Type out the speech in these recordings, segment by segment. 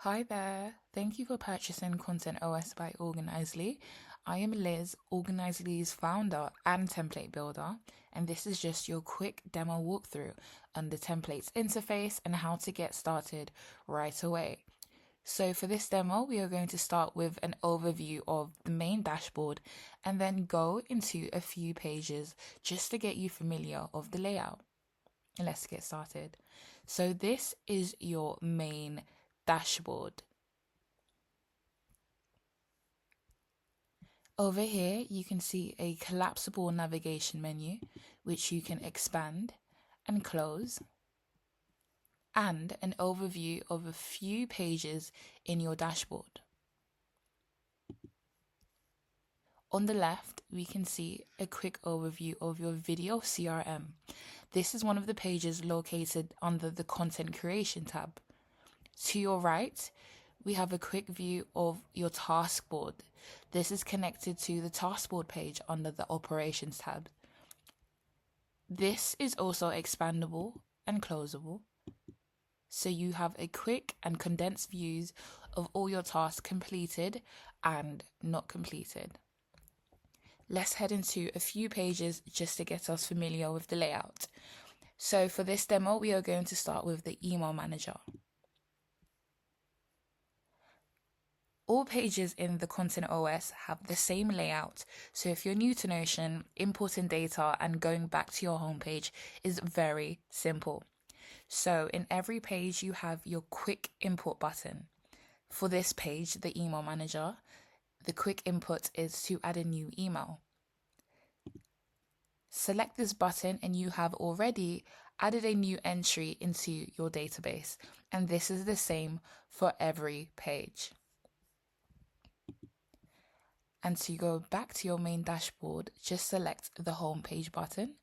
Hi there. Thank you for purchasing Content OS by Organisedly. I am Liz, Organisedly's founder and template builder, and this is just your quick demo walkthrough on the templates interface and how to get started right away. So for this demo, we are going to start with an overview of the main dashboard and then go into a few pages just to get you familiar of the layout. And let's get started. So this is your main dashboard. Over here, you can see a collapsible navigation menu, which you can expand and close, and an overview of a few pages in your dashboard. On the left, we can see a quick overview of your video CRM. This is one of the pages located under the Content Creation tab. To your right, we have a quick view of your task board. This is connected to the task board page under the Operations tab. This is also expandable and closable, so you have a quick and condensed views of all your tasks completed and not completed. Let's head into a few pages just to get us familiar with the layout. So for this demo, we are going to start with the email manager. All pages in the Content OS have the same layout, so if you're new to Notion, importing data and going back to your homepage is very simple. So in every page, you have your quick import button. For this page, the email manager, the quick input is to add a new email. Select this button and you have already added a new entry into your database, and this is the same for every page. And to go back to your main dashboard, just select the home page button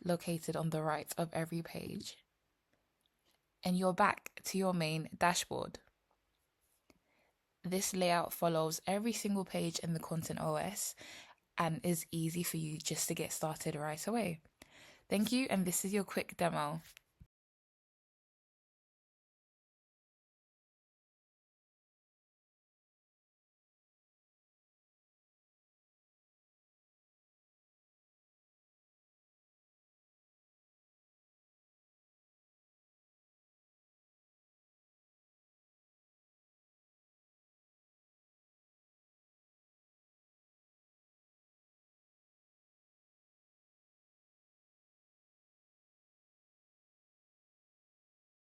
located on the right of every page. And you're back to your main dashboard. This layout follows every single page in the Content OS and is easy for you just to get started right away. Thank you, and this is your quick demo.